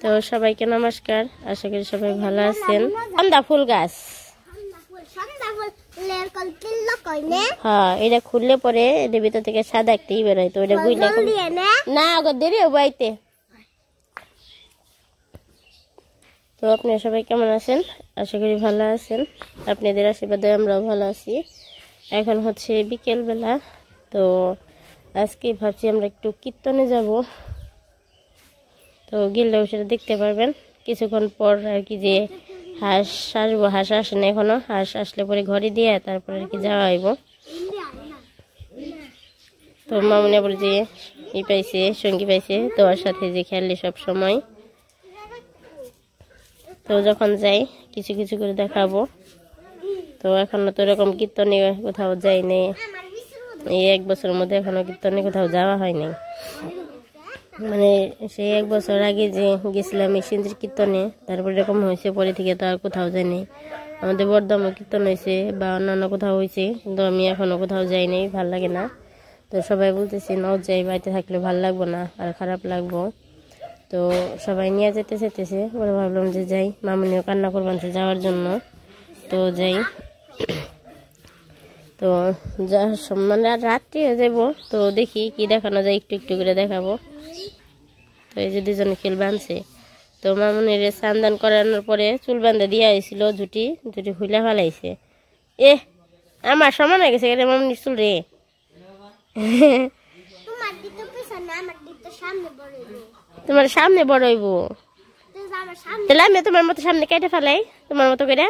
তো সবাইকে নমস্কার, আশা করি সবাই ভালো আছেন। সন্ধ্যা ফুল গাছ, হ্যাঁ এটা খুললে পরে এর ভিতর থেকে সাদা একটাই বেরোয়, তো এটা বুঝলে না আগর দেরি হবো আইতে। তো আপনারা সবাই কেমন আছেন? আশা করি ভালো আছেন, আপনাদের আশীর্বাদে আমরাও ভালো আছি। এখন হচ্ছে বিকেল বেলা, তো আজকে ভাবছি আমরা একটু কীর্তনে যাব। তো গেলেও সেটা দেখতে পারবেন কিছুক্ষণ পর আর কি। যে হাঁস আসবো, হাঁস আসে না এখনো, হাঁস আসলে পরে ঘরে দিয়ে তারপরে আর কি যাওয়া হইব। তো মামুনি বলে যে ই পাইছে, সঙ্গী পাইছে, তো ওর সাথে যে খেললে সব সময়। তো যখন যাই কিছু কিছু করে দেখাবো। তো এখনো তো এরকম কীর্তনে কোথাও যাই নাই, এই 1 বছরের মধ্যে এখনো কীর্তনে কোথাও যাওয়া হয় নাই। মানে সেই 1 বছর আগে যে গেছিলাম এই সিন্দির কীর্তনে, তারপর এরকম হয়েছে, পরে থেকে তো আর কোথাও যাইনি। আমাদের বর্ধমান কীর্তন হয়েছে বা অন্যান্য কোথাও হয়েছে, কিন্তু আমি এখনো কোথাও যাই নাই, ভাল লাগে না। তো সবাই বলতেছি নাও যাই, বাড়িতে থাকলে ভাল লাগবো না, আর খারাপ লাগবো। তো সবাই নিয়ে যেতে চেতেছে, ওরা ভাবলাম যে যাই, মামুনিও কান্না করবেন যাওয়ার জন্য, তো যাই। তো যা মানে রাত্রি হয়ে যাবো, তো দেখি কি দেখানো যায়, একটু একটু করে দেখাবো। তো এই যে দুজনে খেল বাঁধছে, তো মামুনির স্নান করানোর পরে চুল বাঁধা দিয়ে আইছিল, ঝুটি খুলে ফেলাইছে। আমার সমান হয়ে গেছে মামুনির চুল রে। তোমার সামনে বড় হইব, তাহলে আমি তোমার মতো সামনে কেটে ফেলাই, তোমার মতো করে।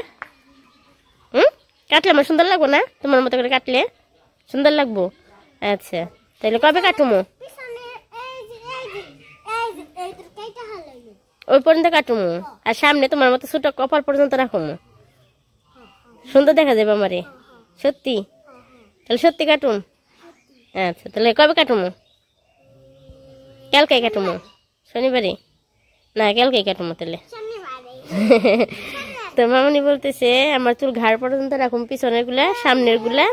কাটলে আমার সুন্দর লাগবো না? তোমার মতো করে কাটলে সুন্দর লাগবো। আচ্ছা তাহলে কবে কাটুমো? ওই পর্যন্ত কাটুমো, আর সামনে তোমার মতো ছোট কপাল পর্যন্ত রাখুমো, সুন্দর দেখা যাবে আমারে। সত্যি? তাহলে সত্যি কাটুম। আচ্ছা তাহলে কবে কাটুমো? কালকে কাটুমো? শনিবারে? না কালকে কাটুমো তাহলে। তো মামুনি বলতেছে আমার চুল ঘাড় পর্যন্ত রাখুন, পিছনের গুলা সামনের গুলা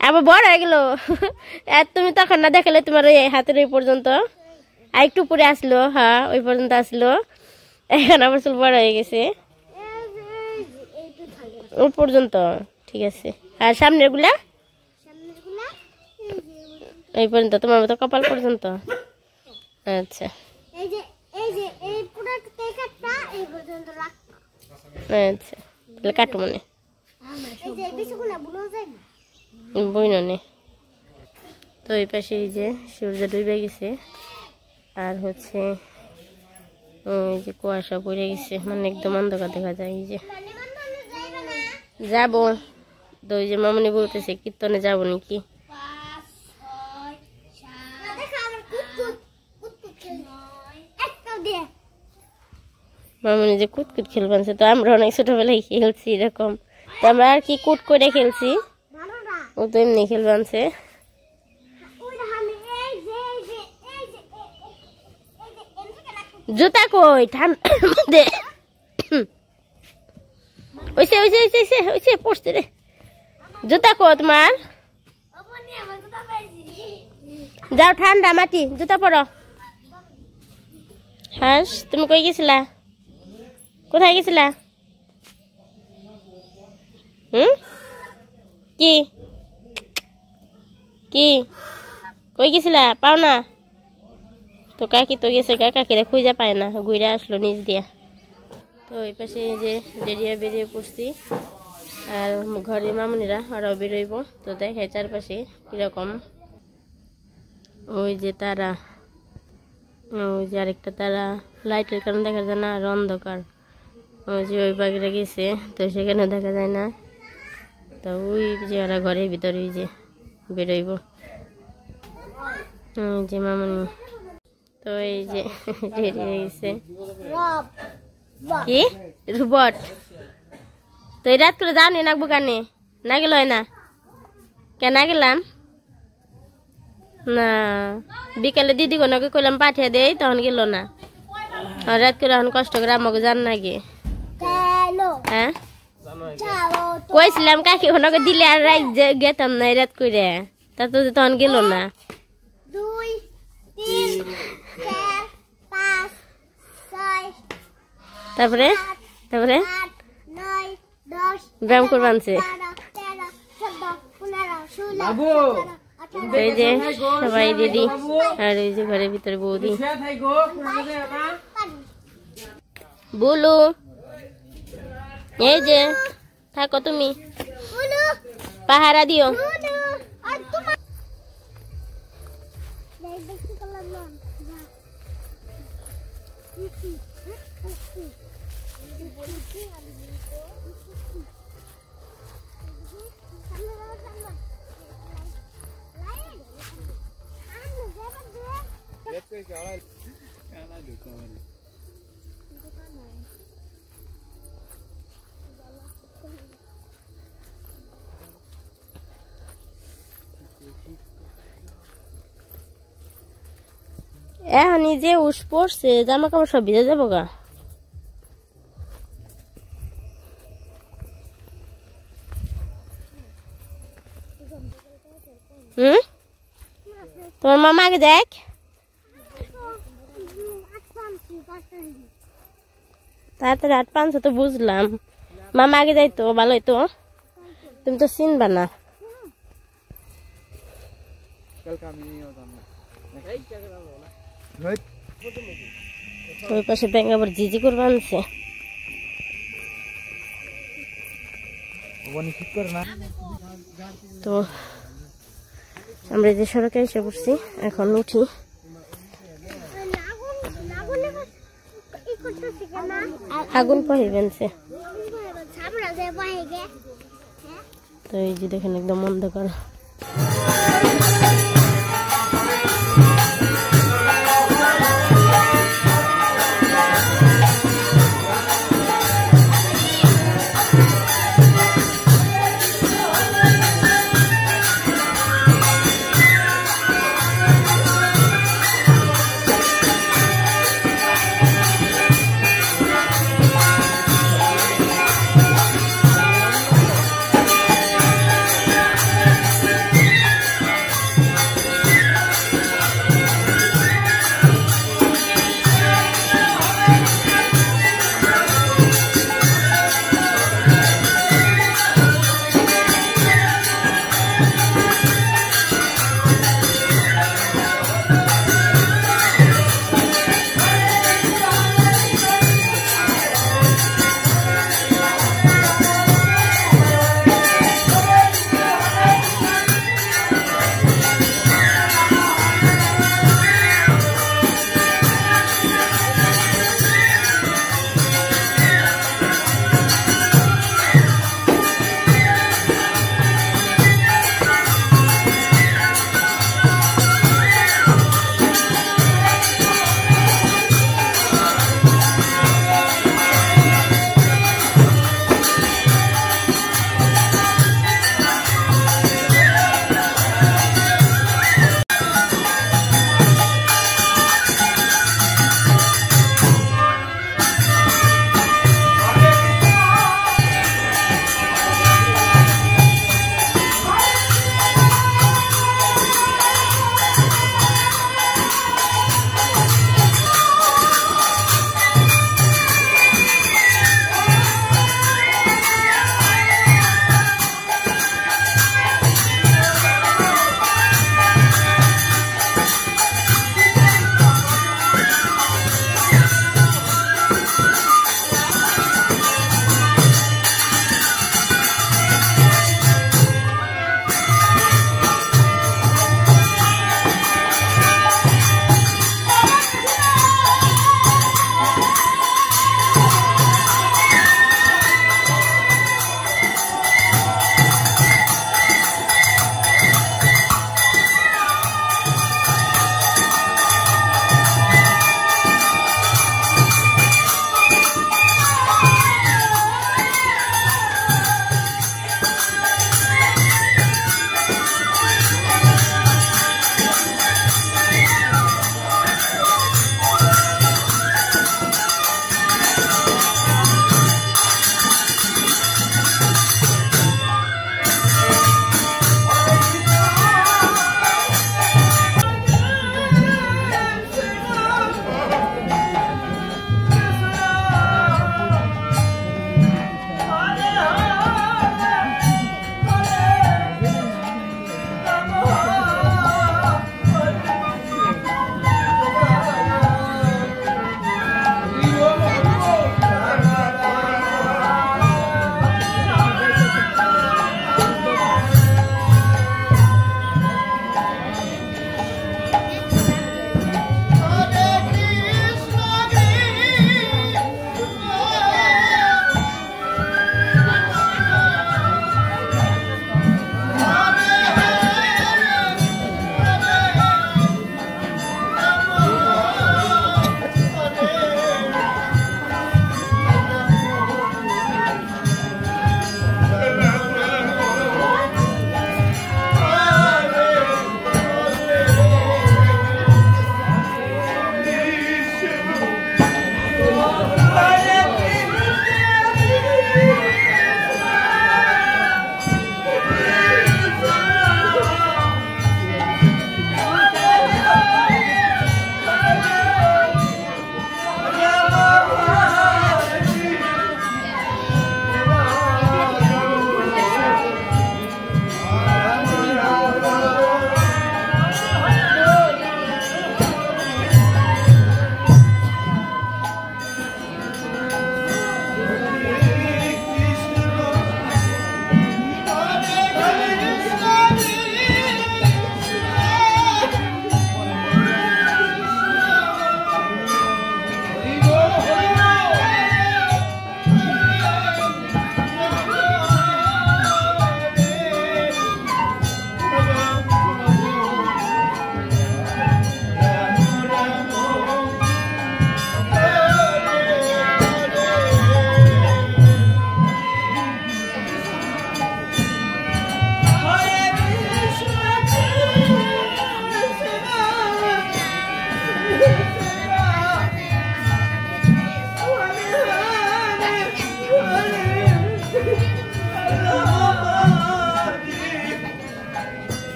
আবার বড় হয়ে গেল। আর তুমি তখন না দেখালে তোমার ওই হাতের ওই পর্যন্ত, আর একটু পরে আসলো, হ্যাঁ ওই পর্যন্ত আসলো, এখন আবার চুল বড় হয়ে গেছে ওই পর্যন্ত। ঠিক আছে, আর সামনের গুলা এই পর্যন্ত, তোমার মতো কপাল পর্যন্ত। আচ্ছা আচ্ছা তাহলে কাটু মনে বই নে। তো এই পাশে এই যে সূর্য ডুবে গেছে, আর হচ্ছে ওই যে কুয়াশা পড়ে গেছে, মানে একদম অন্ধকার দেখা যায়। এই যে যাবো, তো ওই যে মামুনি বলতেছে কীর্তনে যাবো নাকি। মামুনি যে কুটকুট খেলবানছে, তো আমরা অনেক ছোটবেলায় খেলছি এরকম, তো আমরা আর কি কুট করে খেলছি, ও তো এমনি খেলবানছে। জুতা কই ঠান্ডা পড়ছে রে, জুতা কো তোমার? যাও ঠান্ডা মাটি, জুতা পরো। হাঁস তুমি কই গেছিলা? কোথায় গেছিলা? কি কি কই গেছিলা? পাও না তো? কাকি তো গেছে, কাকিরা খুঁজে পায় না, ঘুরে আসলো নিচ দিয়া। তো এই পাশে যে ডেরিয়া বেরিয়ে পড়ছি, আর ঘরে মামুনিরা ওরাও বেরোইব। তো দেখে চারপাশে কিরকম, ওই যে তারা, ওই যে আরেকটা তারা, লাইটের কারণে দেখা যায় না, আর অন্ধকার। ওই যে ওই পাখিরা গেছে, তো সেখানে দেখা যায় না। তো ওই যে ওরা ঘরের ভিতরে ওই যে বেরোইব, ওই যে মামুনি। তো এই যে রেডি হয়ে গেছে কি রোবট। তো এই রাত করে যাও নি নাকবো কানে, না গেল হয় না কেন? গেলাম না, বিকালে দিদি কোনকে কইলাম পাঠিয়ে দেই, তখন গেল না। রাত করে এখন কষ্ট করে আমাকে জান না গে। হ্যাঁ কইছিলাম কাকি ওনাকে দিলে আর গেতাম না রাত করে, তা তো তখন গেল না। 2 3 4 5 তারপরে তারপরে ব্যায়াম করবে আনছে। এই যে সবাই রেডি, আর এই যে ঘরের ভিতরে বৌদি। বলো এই যে থাকো তুমি, পাহারা দিও। এখন যে উস পড়ছে, জামা কাপড় সব ভিজে যাবো গা। তোমার মামা আগে দেখ। তাড়াতাড়ি 8-5 তো বুঝলাম, মামা আগে যাইতো ভালো হইতো। তুমি তো চিনবা না। ওই পাশে ব্যাঙ্গ আবার জিজি করবে আনছে। তো আমরা যে সড়কে এসে পড়ছি, এখন উঠি। আগুন পাইবেনছে তো এই যে দেখেন একদম অন্ধকার।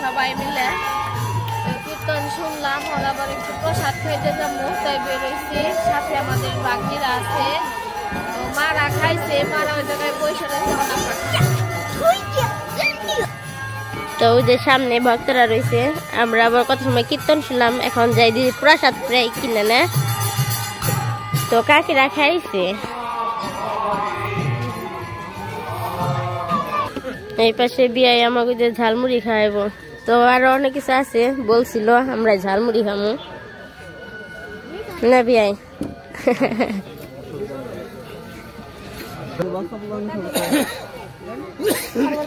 সবাই মিলে কীর্তন শুনলাম, আবার একটু প্রসাদ খাইতে যাবো তাই বেরোইছি। সাথে আমাদের বাগনিরা আছে, তো মারা খাইছে, মারা ওই জায়গায় পয়সা তো ওই যে সামনে ভক্তরা রয়েছে। আমরা আবার কত সময় কীর্তন শুনলাম, এখন যাই দিদি প্রসাদ প্রায় কিনে না, তো কাকিরা খাইছে। এই পাশে বিয়াই আমাকে যে ঝালমুড়ি খাইব, তো আরো অনেক কিছু আছে বলছিল, আমরা ঝালমুড়ি খামু না বিয়াই।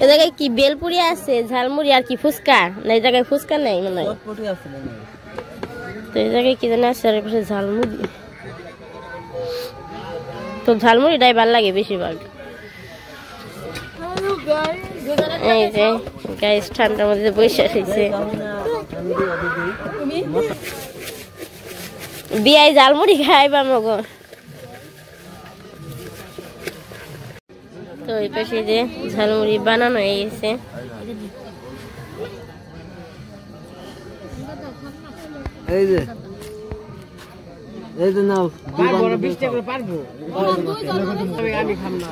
এ জায়গায় কি বেলপুরি আছে, ঝালমুড়ি আর কি ফুচকা না? এই জায়গায় ফুচকা নেই মনে হয়, তো এই জায়গায় কি জানি আছে, আর পাশে ঝালমুড়ি। তো ঝালমুড়িটাই ভালো লাগে বেশিরভাগ। এই যে গাইস ঠান্ডার মধ্যে বসে রয়েছে, বিয়াই ঝালমুড়ি খাইবা মগো। তো এই পাশে যে ঝালমুড়ি বানানো হয়ে গেছে। এই যে এই যে নাও, পারবো 20 টাকা পারবো, আমি খাম না।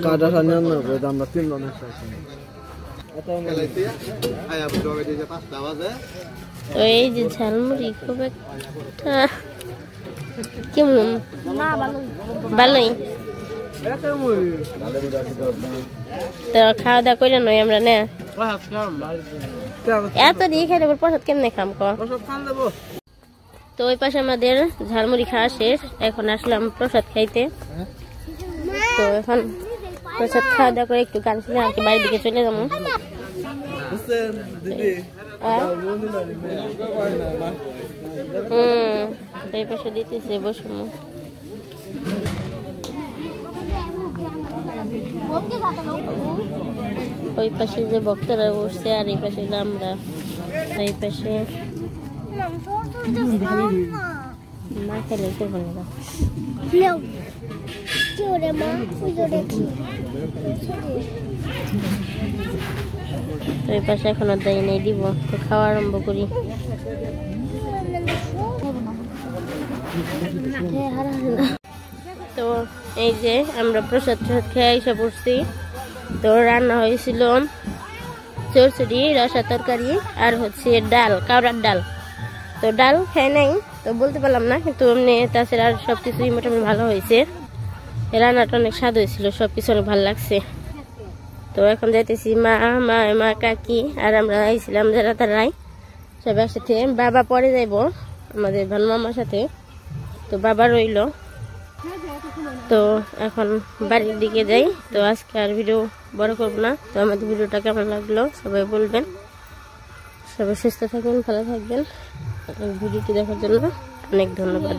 কাটা সামনে না করে আমরা তিন জন একসাথে। তো এই যে ঝালমুড়ি খুব একটা কেমন, ভালোই। তো খাওয়া দাওয়া করে নয় আমরা না, এত দিয়ে খাই দেবো প্রসাদ কেমনে খাম ক। তো ওই পাশে আমাদের ঝালমুড়ি খাওয়া শেষ, এখন আসলাম প্রসাদ খাইতে। তো এখন প্রসাদ খাওয়া দাওয়া করে একটু গান শুনে আর কি বাড়ির দিকে চলে যাবো। এই পাশে দিতেছে বসুন, ওই পাশে যে ভক্তরা বসছে আর এই পাশে আমরা, এই পাশে মা খেলে ওই পাশে এখনো দেয় নেই, দিব। তো খাওয়া আরম্ভ করি। তো এই যে আমরা প্রসাদ খেয়ে এসে পড়ছি। তো রান্না হয়েছিল চচ্চড়ি, রসা তরকারি আর হচ্ছে ডাল, কাউরার ডাল। তো ডাল খাই নাই তো বলতে পারলাম না, কিন্তু এমনি তাছাড়া আর সবকিছুই মোটামুটি ভালো হয়েছে। রান্নাটা অনেক স্বাদ হয়েছিল, সবকিছু অনেক ভালো লাগছে। তো এখন যাইতেছি মা কাকি আর আমরা আইছিলাম যারা তারাই সবাই একসাথে। বাবা পরে যাইব আমাদের ভানু মামার সাথে, তো বাবা রইল। তো এখন বাড়ির দিকে যাই। তো আজকে আর ভিডিও বড় করব না। তো আমাদের ভিডিওটা কেমন লাগলো সবাই বলবেন। সবাই সুস্থ থাকবেন, ভালো থাকবেন। ভিডিওটি দেখার জন্য অনেক ধন্যবাদ।